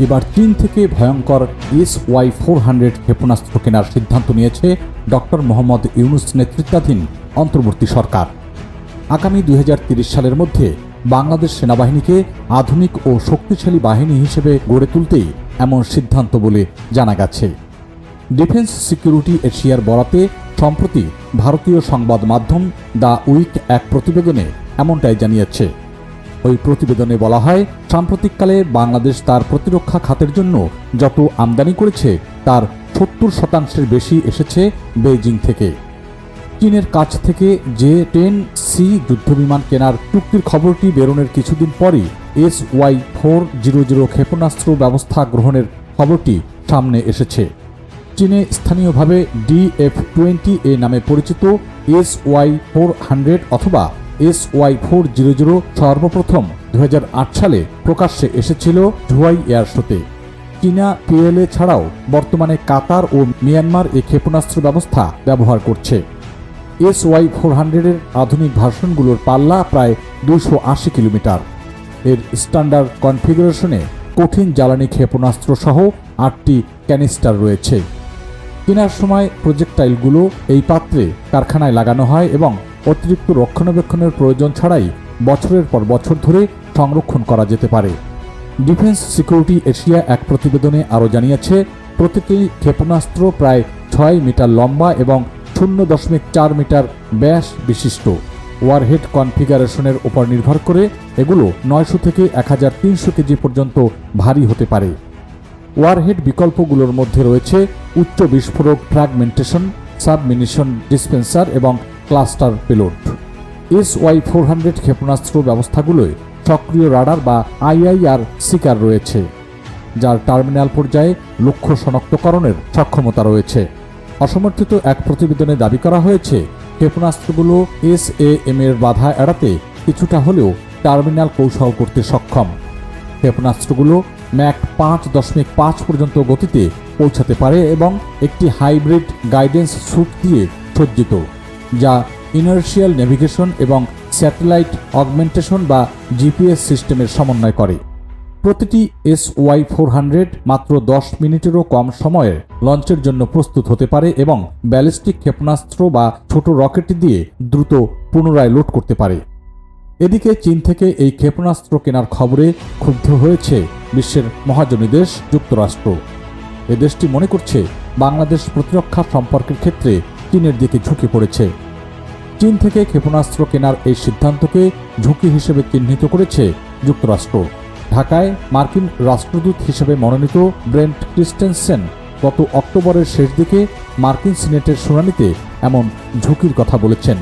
এবার চীন থেকে ভয়ঙ্কর SY-400 ক্ষেপণাস্ত্র কেনার সিদ্ধান্ত নিয়েছে ডক্টর মোহাম্মদ ইউনূস নেতৃত্বাধীন অন্তর্বর্তী সরকার। আগামী 2030 সালের মধ্যে বাংলাদেশ সেনাবাহিনীকে আধুনিক ও শক্তিশালী বাহিনী হিসেবে গড়ে তুলতেই এমন সিদ্ধান্ত বলে জানা গেছে। ডিফেন্স সিকিউরিটি এশিয়ার বরাতে সম্প্রতি ভারতীয় সংবাদ মাধ্যম দ্য উইক এক প্রতিবেদনে এমনটাই জানিয়েছে। ওই প্রতিবেদনে বলা হয়, সাম্প্রতিককালে বাংলাদেশ তার প্রতিরক্ষা খাতের জন্য যত আমদানি করেছে তার 70% বেশি এসেছে বেইজিং থেকে। চীনের কাছ থেকে J-10C যুদ্ধবিমান কেনার চুক্তির খবরটি বেরোনোর কিছুদিন পরই SY-400 ক্ষেপণাস্ত্র ব্যবস্থা গ্রহণের খবরটি সামনে এসেছে। চীনে স্থানীয়ভাবে DF-20A নামে পরিচিত SY-400 অথবা SY-400 সর্বপ্রথম 2008 সালে প্রকাশ্যে এসেছিল ঝুয়াই এয়ার শোতে। চীনা PLA ছাড়াও বর্তমানে কাতার ও মিয়ানমার এই ক্ষেপণাস্ত্র ব্যবস্থা ব্যবহার করছে। SY-400 এর আধুনিক ভার্সনগুলোর পাল্লা প্রায় 280 কিলোমিটার। এর স্ট্যান্ডার্ড কনফিগারেশনে কঠিন জ্বালানি ক্ষেপণাস্ত্র সহ 8টি ক্যানিস্টার রয়েছে। কেনার সময় প্রজেক্টাইলগুলো এই পাত্রে কারখানায় লাগানো হয় এবং অতিরিক্ত রক্ষণাবেক্ষণের প্রয়োজন ছাড়াই বছরের পর বছর ধরে সংরক্ষণ করা যেতে পারে। ডিফেন্স সিকিউরিটি এশিয়া এক প্রতিবেদনে আরও জানিয়েছে, প্রতিটি ক্ষেপণাস্ত্র প্রায় 6 মিটার লম্বা এবং 0.4 মিটার ব্যাস বিশিষ্ট। ওয়ারহেড কনফিগারেশনের উপর নির্ভর করে এগুলো 900 থেকে 1300 কেজি পর্যন্ত ভারী হতে পারে। ওয়ারহেড বিকল্পগুলোর মধ্যে রয়েছে উচ্চ বিস্ফোরক ফ্র্যাগমেন্টেশন, সাবমিনিশন ডিসপেন্সার এবং ক্লাস্টার পেলোড। SY-400 ক্ষেপণাস্ত্র ব্যবস্থাগুলোয় সক্রিয় রাডার বা IIR সিকার রয়েছে, যার টার্মিনাল পর্যায়ে লক্ষ্য শনাক্তকরণের সক্ষমতা রয়েছে। অসমর্থিত এক প্রতিবেদনে দাবি করা হয়েছে, ক্ষেপণাস্ত্রগুলো SAM এর বাধা এড়াতে কিছুটা হলেও টার্মিনাল কৌশল করতে সক্ষম। ক্ষেপণাস্ত্রগুলো ম্যাক 5.5 পর্যন্ত গতিতে পৌঁছাতে পারে এবং একটি হাইব্রিড গাইডেন্স স্যুট দিয়ে সজ্জিত, যা ইনার্শিয়াল নেভিগেশন এবং স্যাটেলাইট অগমেন্টেশন বা GPS সিস্টেমের সমন্বয় করে। প্রতিটি SY-400 মাত্র 10 মিনিটেরও কম সময়ে লঞ্চের জন্য প্রস্তুত হতে পারে এবং ব্যালিস্টিক ক্ষেপণাস্ত্র বা ছোট রকেট দিয়ে দ্রুত পুনরায় লোড করতে পারে। এদিকে চীন থেকে এই ক্ষেপণাস্ত্র কেনার খবরে ক্ষুব্ধ হয়েছে বিশ্বের মহাজনী দেশ যুক্তরাষ্ট্র। এ দেশটি মনে করছে বাংলাদেশ প্রতিরক্ষা সম্পর্কের ক্ষেত্রে চীনের দিকে ঝুঁকে পড়েছে। চীন থেকে ক্ষেপণাস্ত্র কেনার এই সিদ্ধান্তকে ঝুঁকি হিসেবে চিহ্নিত করেছে যুক্তরাষ্ট্র। ঢাকায় মার্কিন রাষ্ট্রদূত হিসেবে মনোনীত ব্রেন্ট ক্রিস্টেনসেন গত অক্টোবরের শেষ দিকে মার্কিন সিনেটের শুনানিতে এমন ঝুঁকির কথা বলেছেন।